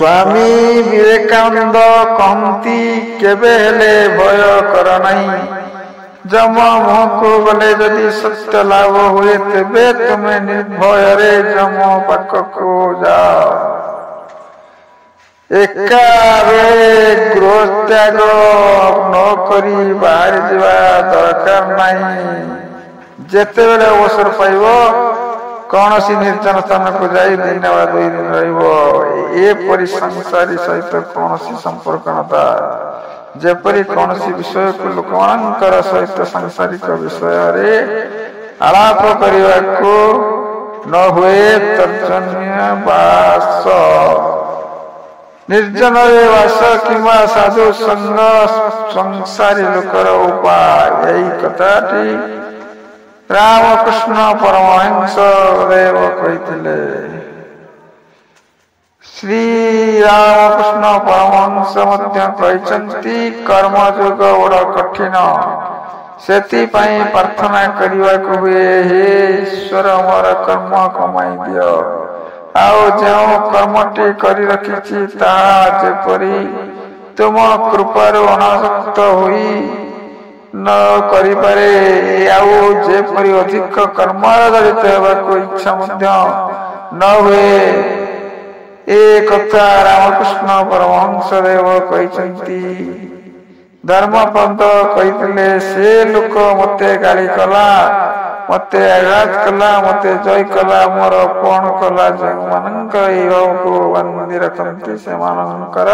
ସ୍ୱାମୀ ବିବେକାନନ୍ଦ କହନ୍ତି କେବେ ହେଲେ ଭୟ କର ନାହିଁ। ଯମ ମୁହଁକୁ ଗଲେ ଯଦି ସତ୍ୟ ଲାଭ ହୁଏ ତେବେ ତୁମେ ନିର୍ଭୟରେ ଯମ ପାଖକୁ ଯାଅ। ଏକାବେଳେ ଗୃହତ୍ୟାଗ ନ କରି ବାହାରି ଯିବା ଦରକାର ନାହିଁ। ଯେତେବେଳେ ଅବସର ପାଇବ କୌଣସି ନିର୍ଜନ ସ୍ଥାନକୁ ଯାଇ ଦିନେ ବା 2 ଦିନ ରହିବ। ଏପରି ସଂସାରୀ ସହିତ କୌଣସି ସମ୍ପର୍କ ନଥାଏ। ଯେପରି କୌଣସି ବିଷୟକୁ ଲୋକମାନଙ୍କର ସହିତ ସାଂସାରିକ ବିଷୟରେ ଆଳାପ କରିବାକୁ ନ ହୁଏ। ତର୍ଜନ୍ୟ ବାସ ନିର୍ଜନରେ ବାସ କିମ୍ବା ସାଧୁ ସଙ୍ଗ ସଂସାରୀ ଲୋକର ଉପାୟ। ଏହି କଥାଟି ରାମକୃଷ୍ଣ ପରମହଂସ ଦେବ କହିଥିଲେ। ଶ୍ରୀ ରାମକୃଷ୍ଣ ପରମହଂସ ମଧ୍ୟ କହିଛନ୍ତି କର୍ମଯୋଗ ବଡ଼ କଠିନ। ସେଥିପାଇଁ ପ୍ରାର୍ଥନା କରିବାକୁ ହୁଏ, ହେ ଈଶ୍ୱର ମୋର କର୍ମ କମାଇ ଦିଅ। ଆଉ ଯେଉଁ କର୍ମଟି କରି ରଖିଛି ତାହା ଯେପରି ତୁମ କୃପାରୁ ଅନାସକ୍ତ ହୋଇ ନ କରିପାରେ, ଆଉ ଯେପରି ଅଧିକ କର୍ମରେ ଜଡ଼ିତ ହେବାକୁ ଇଚ୍ଛା ମଧ୍ୟ ନ ହୁଏ। ଏ କଥା ରାମକୃଷ୍ଣ ପରମହଂସ ଦେବ କହିଛନ୍ତି। ଧର୍ମପଦ କହିଥିଲେ, ସେ ଲୋକ ମୋତେ ଗାଳି କଲା, ମୋତେ ଆଘାତ କଲା, ମୋତେ ଜୟ କଲା, ମୋର ଅପମାନ କଲା। ଯେଉଁମାନଙ୍କର ଏହି ଭାବକୁ ବାନ୍ଧି ରଖନ୍ତି ସେମାନଙ୍କର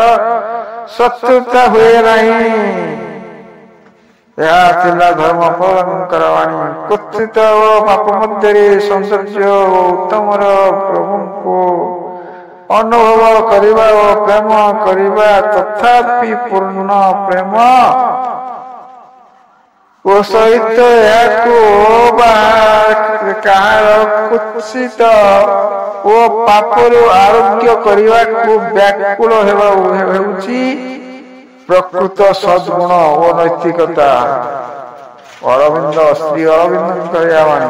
ଶତ୍ରୁତା ହୁଏ ନାହିଁ। ଏହା ଥିଲା ଧର୍ମପଦଙ୍କର ବାଣୀ। କୁତ୍ସିତ ଓ ପାପ ମଧ୍ୟରେ ସୌନ୍ଦର୍ଯ୍ୟ ଓ ଉତ୍ତମର ପ୍ରଭୁଙ୍କୁ ଅନୁଭବ କରିବା ଓ ପ୍ରେମ କରିବା, ତଥାପି ପୂର୍ଣ୍ଣ ପ୍ରେମ ଓ ସହିତ ଏହାକୁ କାହାର କୁତ୍ସିତ ଓ ପାପରୁ ଆରୋଗ୍ୟ କରିବାକୁ ବ୍ୟାକୁଳ ହେବା ହେଉଛି ପ୍ରକୃତ ସଦ୍ଗୁଣ ଓ ନୈତିକତା। ଅରବିନ୍ଦ ଶ୍ରୀ ଅରବିନ୍ଦଙ୍କ ଏହା ବାଣୀ।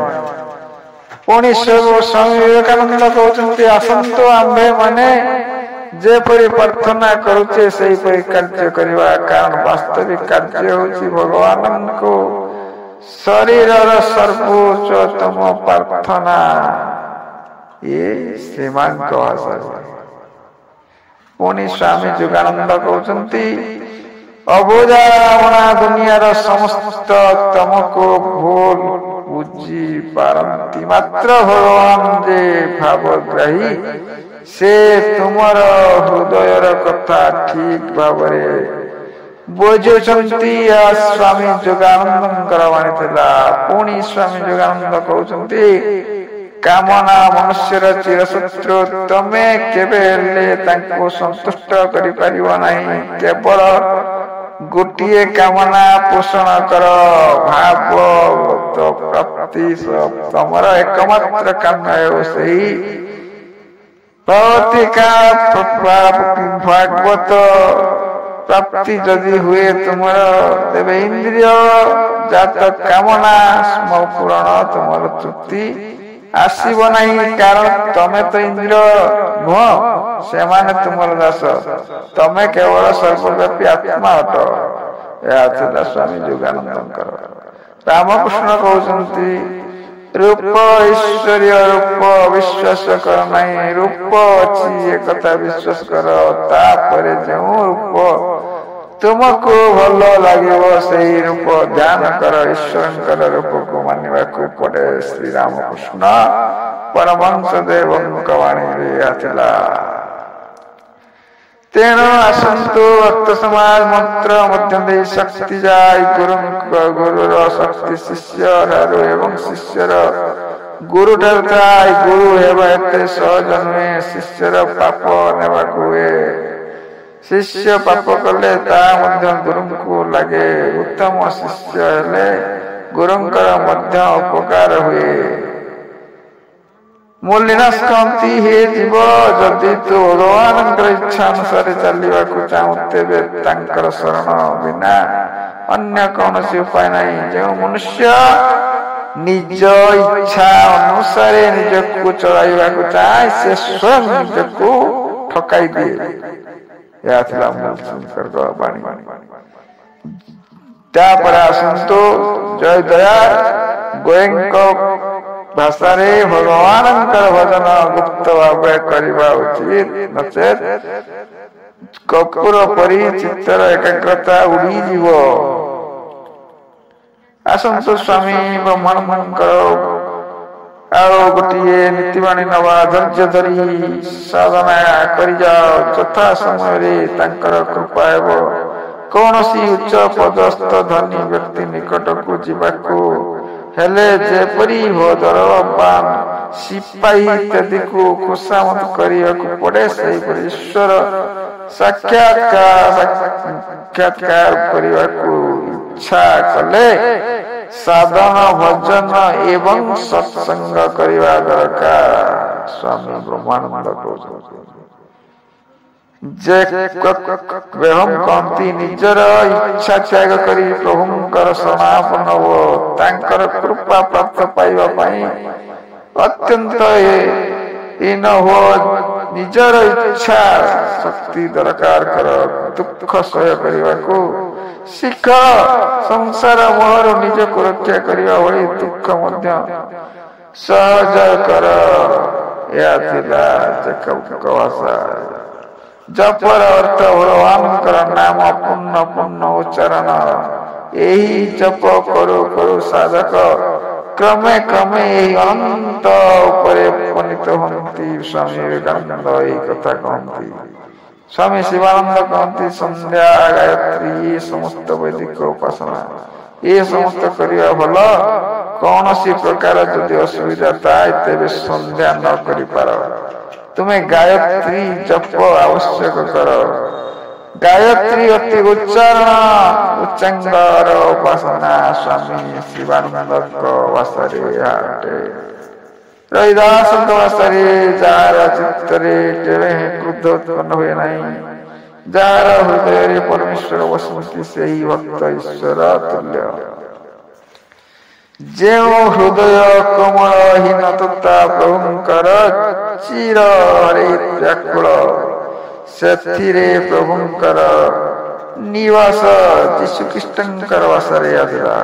ପୁଣି ସ୍ୱାମୀ ବିବେକାନନ୍ଦ କହୁଛନ୍ତି, ଆସନ୍ତୁ ଆମ୍ଭେ ମାନେ ଯେପରି ପ୍ରାର୍ଥନା କରୁଛେ ସେହିପରି କାର୍ଯ୍ୟ କରିବା। କାରଣ ବାସ୍ତବିକ କାର୍ଯ୍ୟ ହେଉଛି ଭଗବାନଙ୍କୁ ଶରୀରର ସର୍ବୋଚ୍ଚତମ ପ୍ରାର୍ଥନା। ଏ ଶ୍ରୀମାଙ୍କ ଭାଷା। ପୁଣି ସ୍ୱାମୀ ଯୋଗାନନ୍ଦ କହୁଛନ୍ତି, ଅବୁଝାମଣା ଦୁନିଆର ସମସ୍ତ ତମକୁ ଭୁଲ ବୁଝି ପାରନ୍ତି, ମାତ୍ର ଭଗବାନ ଯେ ଭାବଗ୍ରାହୀ ସେ ତୁମର ହୃଦୟର କଥା ଠିକ ଭାବରେ ବୁଝୁଛନ୍ତି। ସ୍ୱାମୀ ଯୋଗାନନ୍ଦଙ୍କର ବାଣୀ ଥିଲା। ପୁଣି ସ୍ୱାମୀ ଯୋଗାନନ୍ଦ କହୁଛନ୍ତି, କାମନା ମନୁଷ୍ୟର ଚିରଶତ୍ରୁ। ତମେ କେବେ ହେଲେ ତାଙ୍କୁ ସନ୍ତୁଷ୍ଟ କରିପାରିବ ନାହିଁ। କେବଳ ଗୋଟିଏ କାମନା ପୋଷଣ କର, ଭାଗବତ ପ୍ରାପ୍ତି ତମର ଏକମାତ୍ର କାମ ହେଉ। ସେହି ଭାଗବତ ପ୍ରାପ୍ତି ଯଦି ହୁଏ ତୁମର, ତେବେ ଇନ୍ଦ୍ରିୟ ଜାତ କାମନା ପୂରଣ ତୁମର ତୃପ୍ତି ଆସିବ ନାହିଁ। କାରଣ ତମେ ତ ଇନ୍ଦ୍ରିୟ ନୁହଁ, ସେମାନେ ତୁମର ଦାସ। ତମେ କେବଳ ସର୍ବବ୍ୟାପୀ ଆତ୍ମା ଅଟ। ଏହା ଥିଲା ସ୍ୱାମୀ ଯୋଗାନନ୍ଦଙ୍କର। ରାମକୃଷ୍ଣ କହୁଛନ୍ତି, ରୂପ ଈଶ୍ୱରୀୟ ରୂପ ବିଶ୍ୱାସ କର ନାହିଁ। ରୂପ ଅଛି ଏକଥା ବିଶ୍ୱାସ କର। ତାପରେ ଯେଉଁ ରୂପ ତୁମକୁ ଭଲ ଲାଗିବ ସେହି ରୂପ ଧ୍ୟାନ କର। ଈଶ୍ୱରଙ୍କର ରୂପକୁ ମାନିବାକୁ ପଡ଼େ। ଶ୍ରୀରାମକୃଷ୍ଣ ପରମହଂସ ଦେବଙ୍କ ବାଣୀରେ ଏହା ଥିଲା। ତେଣୁ ଆସନ୍ତୁ ଭକ୍ତ ସମାଜ ମନ୍ତ୍ର ମଧ୍ୟ ଦେଇ ଶକ୍ତି ଯାଇ ଗୁରୁର ଶକ୍ତି ଶିଷ୍ୟ ଠାରୁ ଏବଂ ଶିଷ୍ୟର ଗୁରୁ ଠାରୁ ଥାଏ। ଗୁରୁ ହେବା ଏତେ ସହଜ ନୁହେଁ। ଶିଷ୍ୟର ପାପ ନେବାକୁ ହୁଏ। ଶିଷ୍ୟ ପାପ କଲେ ତାହା ମଧ୍ୟ ଗୁରୁଙ୍କୁ ଲାଗେ। ଉତ୍ତମ ଶିଷ୍ୟ ହେଲେ ଗୁରୁଙ୍କର ମଧ୍ୟ ଉପକାର ହୁଏ। ମୂଲିନାଶ କହନ୍ତି, ହେ ଜୀବ, ଯଦି ତୁ ଭଗବାନଙ୍କର ଇଚ୍ଛା ଅନୁସାରେ ଚାଲିବାକୁ ଚାହୁଁ ତେବେ ତାଙ୍କର ଶରଣ ବିନା ଅନ୍ୟ କୌଣସି ଉପାୟ ନାହିଁ। ଯେଉଁ ମନୁଷ୍ୟ ନିଜ ଇଚ୍ଛା ଅନୁସାରେ ନିଜକୁ ଚଳାଇବାକୁ ଚାହେଁ ସେ ସ୍ୱୟଂ ନିଜକୁ ଠକାଇ ଦିଏ। ଏହା ଥିଲା ମୂଳଶଙ୍କର ବାଣୀ। ତାପରେ ଆସନ୍ତୁ ଜୟ ଦୟା ଗୋଏଙ୍କ ଭାଷାରେ ଭଗବାନଙ୍କର ଭଜନ ଗୁପ୍ତ ଭାବେ କରିବା ଉଚିତ, ନଚେତ୍ କର୍ପୂର ପରି ଚିତ୍ତର ଏକାଗ୍ରତା ଉଡ଼ିଯିବ। ଆସନ୍ତୁ ସ୍ୱାମୀ ବ୍ରହ୍ମାଣ୍ଡଙ୍କର ଆଉ ଗୋଟିଏ ନୀତିବାଣୀ ନବା। ଧୈର୍ଯ୍ୟ ଧରି ସାଧନା କରିଯାଅ, ଯଥା ସମୟରେ ତାଙ୍କର କୃପା ହେବ। କୌଣସି ଉଚ୍ଚ ପଦସ୍ଥ ଧନୀ ବ୍ୟକ୍ତି ନିକଟକୁ ଯିବାକୁ ହେଲେ ଯେପରି ଦରବାନ ସିପାହୀ ଇତ୍ୟାଦିକୁ ଖୁସାମତ କରିବାକୁ ପଡେ, ସେହିପରି ଈଶ୍ୱର ସାକ୍ଷାତକାର କରିବାକୁ ଇଚ୍ଛା କଲେ ସାଧନ ଭଜନ ଏବଂ ସତ୍ସଙ୍ଗ କରିବା ଦରକାର। ସ୍ୱାମୀ ବ୍ରହ୍ମାନନ୍ଦ କହୁଛନ୍ତି ଯେ କହନ୍ତି ନିଜର ଇଚ୍ଛା ତ୍ୟାଗ କରି ପ୍ରଭୁଙ୍କର ଶରଣାପନ୍ନ ହୁଅ। ତାଙ୍କର କୃପା ପ୍ରାପ୍ତ ପାଇବା ପାଇଁ ଅତ୍ୟନ୍ତ ହୀନ ହୁଅ। ନିଜର ଇଚ୍ଛା ଶକ୍ତି ଦରକାର କର। ଦୁଃଖ ସହ୍ୟ କରିବାକୁ ଶିଖ। ସଂସାର ମୋହରୁ ନିଜକୁ ରକ୍ଷା କରିବା ଭଳି ଦୁଃଖ ମଧ୍ୟ ସହଜ କର। ଏହା ଥିଲା ଜେକବଙ୍କ ଭାଷା। ଜପର ଅର୍ଥ ଭଗବାନଙ୍କର ନାମ ପୂର୍ଣ୍ଣ ପୂର୍ଣ୍ଣ ଉଚ୍ଚାରଣ। ଏହି ଜପ କରୁ କରୁ ସାଧକ କ୍ରମେ କ୍ରମେ ଏହି ଅନନ୍ତ ଉପରେ ଉପନୀତ ହୁଅନ୍ତି। ସ୍ୱାମୀ ବିବେକାନନ୍ଦ ଏହି କଥା କହନ୍ତି। ସ୍ୱାମୀ ଶିବାନନ୍ଦ କହନ୍ତି ସନ୍ଧ୍ୟା ଗାୟତ୍ରୀ ଏ ସମସ୍ତ ବୈଦିକ ଉପାସନା, ଏ ସମସ୍ତ କରିବା ଭଲ। କୌଣସି ପ୍ରକାର ଯଦି ଅସୁବିଧା ଥାଏ ତେବେ ସନ୍ଧ୍ୟା ନ କରିପାର, ତୁମେ ଗାୟତ୍ରୀ ଜପ ଆବଶ୍ୟକ କର। ଗାୟତ୍ରୀ ଅତି ଉଚ୍ଚାରଣ ଉଚ୍ଚାଙ୍ଗର ଉପାସନା। ସ୍ୱାମୀ ଶିବାନନ୍ଦଙ୍କ ଭାଷାରେ ଏହା ଅଟେ। ରବିଦାସଙ୍କ ଭାଷାରେ ଯାହାର ଚିତ୍ତରେ କେବେ କ୍ରୋଧ ଉତ୍ପନ୍ନ ହୁଏ ନାହିଁ, ଯାହାର ହୃଦୟରେ ପରମେଶ୍ୱର ବସନ୍ତି, ସେହି ଭକ୍ତ ଈଶ୍ୱର ତୁଲ୍ୟ। ଯେଉଁ ହୃଦୟ କୋମଳହୀନ ତଥା ପ୍ରଭୁଙ୍କର ଚିର ହରେ ବ୍ୟାକୁଳ, ସେଥିରେ ପ୍ରଭୁଙ୍କର ନିବାସ। ଯୀଶୁଖ୍ରୀଷ୍ଟଙ୍କର ଭାଷାରେ ଆସିଲା।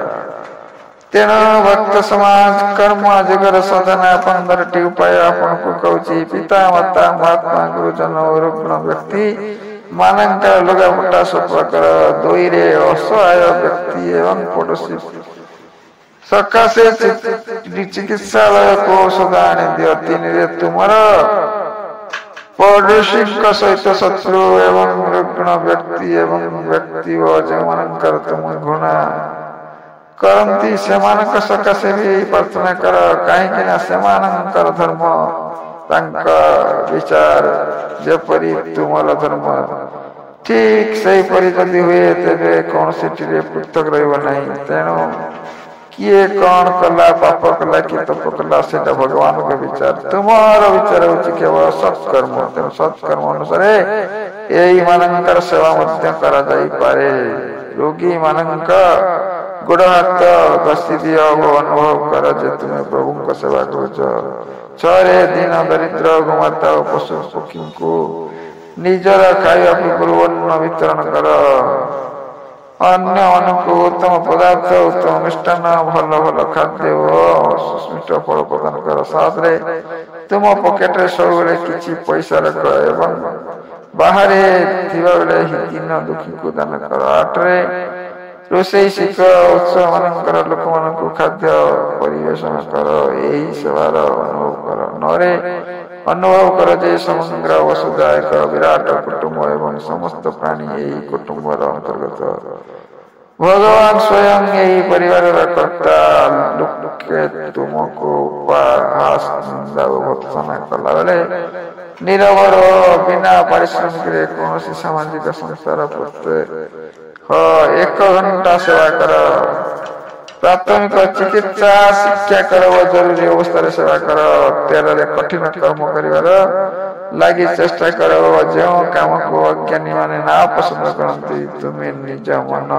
ତେଣୁ ଭକ୍ତ ସମାଜ କର୍ମ ଯୁଗର ସାଧନା 15ଟି ଉପାୟ ଆପଣଙ୍କୁ କହୁଛି। ପିତା ମାତା ମହାତ୍ମା ଗୁରୁଜନ ଓ ରୁଗ୍ଣ ବ୍ୟକ୍ତି ମାନଙ୍କର ଲୁଗାପଟା ସଫା କର। 2ରେ ଅସହାୟ ବ୍ୟକ୍ତି ଏବଂ ପଡ଼ୋଶୀ ସକାଶେ ଚିକିତ୍ସାଳୟକୁ ଔଷଧ ଆଣିଦିଅ। 3ରେ ତୁମର ପଡ଼ୋଶୀଙ୍କ ସହିତ ଶତ୍ରୁ ଏବଂ ରୁଗ୍ଣ ବ୍ୟକ୍ତି ଏବଂ ବ୍ୟକ୍ତି ଓ ଯେଉଁମାନଙ୍କର ତୁମ ଘୃଣା କରନ୍ତି ସେମାନଙ୍କ ସକାଶେ ବି ପ୍ରାର୍ଥନା କର, କାହିଁକି ନା ସେମାନଙ୍କର ଧର୍ମ ତାଙ୍କ ବିଚାର ଯେପରି ତୁମର ଧର୍ମ ଠିକ୍ ସେହିପରି ଯଦି ହୁଏ ତେବେ କୌଣସିଟିରେ ପୃଥକ ରହିବ ନାହିଁ। ତେଣୁ କିଏ କଣ କଲା, ପାପ କଲା କି ତପ କଲା, ସେଇଟା ଭଗବାନଙ୍କ ବିଚାର। ତୁମର ବିଚାର ହେଉଛି କେବଳ ସତ୍କର୍ମ। ତେଣୁ ସତ୍କର୍ମ ଅନୁସାରେ ଏଇମାନଙ୍କର ସେବା ମଧ୍ୟ କରାଯାଇପାରେ। ରୋଗୀ ମାନଙ୍କ ଗୋଡ଼ ହାତ ଘଷି ଦିଅ ଓ ଅନୁଭବ କର ଯେ ତୁମେ ପ୍ରଭୁଙ୍କ ସେବା କରୁଛ। 6ରେ ଦୀନ ଦରିଦ୍ର ଗୋମାତା ଓ ପଶୁ ପକ୍ଷୀଙ୍କୁ ନିଜର ଖାଇବା ପୂର୍ବରୁ ଅନ୍ନ ବିତରଣ କର। ଅନ୍ୟମାନଙ୍କୁ ଉତ୍ତମ ପଦାର୍ଥ, ଉତ୍ତମ ମିଷ୍ଟାନ୍ନ, ଭଲ ଭଲ ଖାଦ୍ୟ ଓ ସୁସ୍ମିଷ୍ଟ ଫଳ ପ୍ରଦାନ କର। 7ରେ ତୁମ ପକେଟରେ ସବୁବେଳେ କିଛି ପଇସା ରଖ ଏବଂ ବାହାରେ ଥିବାବେଳେ ଦୀନ ଦୁଃଖୀଙ୍କୁ ଦାନ କର। 8ରେ ରୋଷେଇ ଶିଖ, ଉତ୍ସବ ମାନଙ୍କର ଲୋକମାନଙ୍କୁ ଖାଦ୍ୟ ପରିବେଷଣ କର। ଏହି ସେବାର ଅନୁଭବ କର। 9ରେ ଅନୁଭବ କର ଯେ ସମଗ୍ର ବସୁଧା ଏକ ବିରାଟ କୁଟୁମ୍ବ ଏବଂ ସମସ୍ତ ପ୍ରାଣୀ ଏହି କୁଟୁମ୍ବର ଅନ୍ତର୍ଗତ। ଭଗବାନ ସ୍ୱୟଂ ଏହି ପରିବାରର କର୍ତ୍ତା। ଲୋକେ ତୁମକୁ ଉପହାସ ନିନ୍ଦା ଓ ଭର୍ତ୍ସନା କଲାବେଳେ ନିରବର ବିନା ପାରିଶ୍ରମିକରେ କୌଣସି ସାମାଜିକ ସଂସ୍ଥାର ପ୍ରତ୍ୟେକ 1 ଘଣ୍ଟା ସେବା କର। ପ୍ରାଥମିକ ଚିକିତ୍ସା ଶିକ୍ଷା କର ଓ ଜରୁରୀ ଅବସ୍ଥାରେ ସେବା କର। 13ରେ କଠିନ କର୍ମ କରିବାର ଲାଗି ଚେଷ୍ଟା କର। ଯେଉଁ କାମକୁ ଅଜ୍ଞାନୀମାନେ ନା ପସନ୍ଦ କରନ୍ତି, ତୁମେ ନିଜ ମନ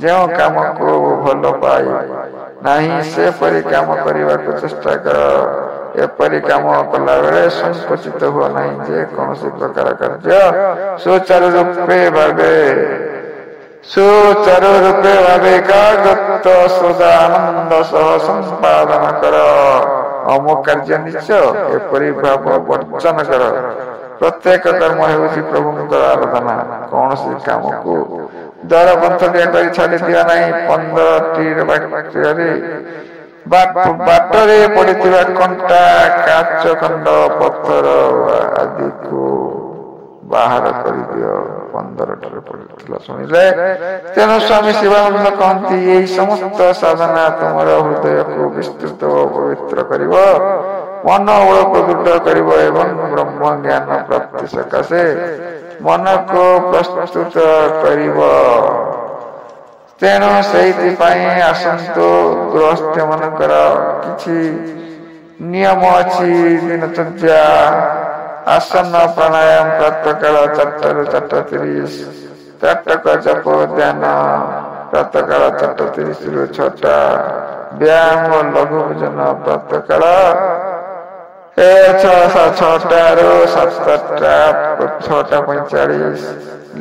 ଯେଉଁ କାମକୁ ଭଲ ପାଏ ନାହିଁ ସେପରି କାମ କରିବାକୁ ଚେଷ୍ଟା କର। ଏପରି କାମ କଲାବେଳେ ସଂକୁଚିତ ହୁଅ ନାହିଁ ଯେ କୌଣସି ପ୍ରକାର କାର୍ଯ୍ୟ ସୁଚାରୁ ରୂପେ ଭାବେ ଏକାଗ୍ରତ ସଦା ଆନନ୍ଦ ସହ ସମ୍ପାଦନ କର। ଅମୁକ କାର୍ଯ୍ୟ ନିଶ୍ଚ ଏପରି ଭାବ ବର୍ଜନ କର। ପ୍ରତ୍ୟେକ କର୍ମ ହେଉଛି ପ୍ରଭୁଙ୍କର ଆରାଧନା। କୌଣସି କାମକୁ ଦରପନ୍ଥଟିଆ କରି ଛାଡ଼ି ଦିଅ ନାହିଁ। 15ଟି ବାଟରେ ପଡ଼ିଥିବା କଣ୍ଟା, କାଚ ଖଣ୍ଡ, ପଥର ଆଦିକୁ ବାହାର କରିଦିଅ। 15ଟାରେ ପଡ଼ିଥିଲା ଶୁଣିଲେ। ତେଣୁ ସ୍ୱାମୀ ଶିବାନନ୍ଦ କହନ୍ତି, ଏହି ସମସ୍ତ ସାଧନା ତୁମର ହୃଦୟକୁ ବିସ୍ତୃତ ଓ ପବିତ୍ର କରିବ, ମନୋବଳକୁ ଦୃଢ଼ କରିବ ଏବଂ ବ୍ରହ୍ମ ଜ୍ଞାନ ପ୍ରାପ୍ତି ସକାଶେ ମନକୁ ପ୍ରସ୍ତୁତ କରିବ। ତେଣୁ ସେଇଥିପାଇଁ ଆସନ୍ତୁ, ଗୃହସ୍ଥମାନଙ୍କର କିଛି ନିୟମ ଅଛି। ଦିନଚର୍ଯ୍ୟା, ଆସନ, ପ୍ରାଣାୟାମ, ପ୍ରାତଃକାଳ 4ଟାରୁ 4:30, ତ୍ରାଟକ ଜପ ଧ୍ୟାନ, ପ୍ରାତଃକାଳ 4:30ରୁ 6ଟା, ବ୍ୟାୟାମ ଓ ଲଘୁ ଭୋଜନ ପ୍ରାତଃକାଳ 6ଟାରୁ 7ଟା 6:45,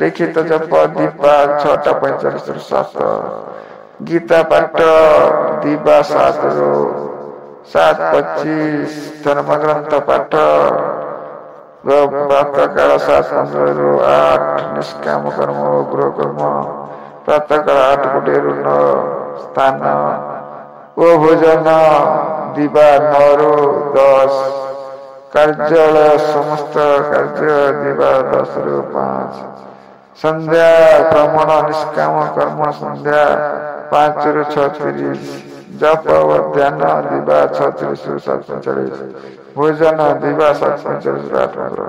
ଲିଖିତ ଜପ ଦୀପା 6:45ରୁ 7, ଗୀତା ପାଠ ଦିବା 7ରୁ 7:25, ଧର୍ମଗ୍ରନ୍ଥ ପାଠ ପ୍ରାତଃକାଳ 7:15ରୁ 8, ନିଷ୍କାମ କର୍ମ ଓ ଗୃହ କର୍ମ ପ୍ରାତଃକାଳ 8:20ରୁ 9, ସ୍ଥାନ ଓ ଭୋଜନ ଦିବା 9ରୁ 10, କାର୍ଯ୍ୟାଳୟ ସମସ୍ତ କାର୍ଯ୍ୟ ଦିବା 10ରୁ 5, ସନ୍ଧ୍ୟା ଭ୍ରମଣ ନିଷ୍କାମ କର୍ମ ସନ୍ଧ୍ୟା 5ରୁ 6:30, ଜପ ଓ ଧ୍ୟାନ ଦିବା 6:30ରୁ 7:45, ଭୋଜନ ଦିବା 7:45ରୁ 8:15,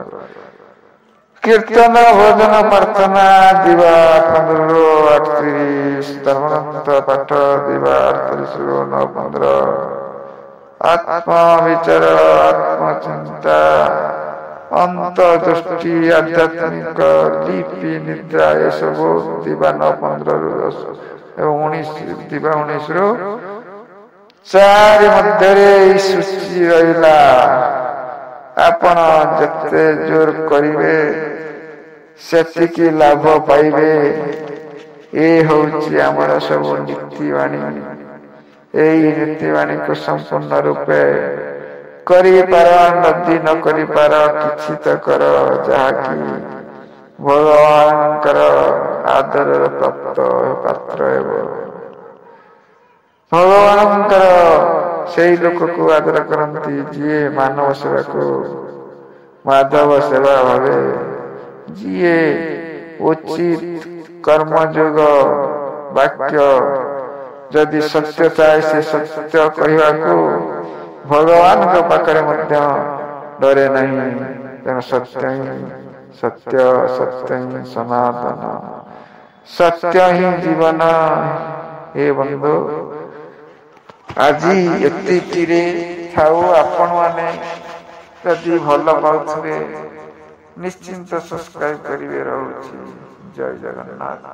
କୀର୍ତ୍ତନ ଭୋଜନ ପ୍ରାର୍ଥନା ଦିବା 8:15ରୁ 8:30, ଧର୍ମଗ୍ରନ୍ଥ ପାଠ ଦିବା 8:30ରୁ 9:15, ଆତ୍ମବିଚାର, ଆତ୍ମଚିନ୍ତା, ଅନ୍ତର୍ଦୃଷ୍ଟି, ଆଧ୍ୟାତ୍ମିକ ଲିପି, ନିଦ୍ରା ଏସବୁ ଦିବା 9:15ରୁ 10 ଏବଂ 19 ଦିବା 19ରୁ 4 ମଧ୍ୟରେ ଏହି ସୂଚି ରହିଲା। ଆପଣ ଯେତେ ଜୋର କରିବେ ସେତିକି ଲାଭ ପାଇବେ। ଏ ହେଉଛି ଆମର ସବୁ ନୀତିବାଣୀ। ଏହି ନୀତିବାଣୀକୁ ସମ୍ପୂର୍ଣ୍ଣ ରୂପେ କରିପାର, ନଦୀ ନ କରିପାର କିଛି ତ କର, ଯାହାକି ଭଗବାନଙ୍କର ଆଦରର ପାତ୍ର ହେବ। ଭଗବାନଙ୍କର ସେଇ ଲୋକକୁ ଆଦର କରନ୍ତି ଯିଏ ମାନବ ସେବାକୁ ମାଧବ ସେବା ଭାବେ, ଯିଏ ଉଚିତ କର୍ମଯୋଗ ବାକ୍ୟ, ଯଦି ସତ୍ୟ ଥାଏ ସେ ସତ୍ୟ କହିବାକୁ ଭଗବାନଙ୍କ ପାଖରେ ମଧ୍ୟ ଡରେ ନାହିଁ। ତେଣୁ ସତ୍ୟ ହିଁ ସତ୍ୟ, ସତ୍ୟ ହିଁ ସନାତନ, ସତ୍ୟ ହିଁ ଜୀବନ। ହେ ବନ୍ଧୁ, ଆଜି ଏତିକିରେ ଥାଉ। ଆପଣମାନେ ଯଦି ଭଲ ପାଉଥିବେ ନିଶ୍ଚିନ୍ତ ସବସ୍କ୍ରାଇବ୍ କରିବେ। ରହୁଛି। ଜୟ ଜଗନ୍ନାଥ।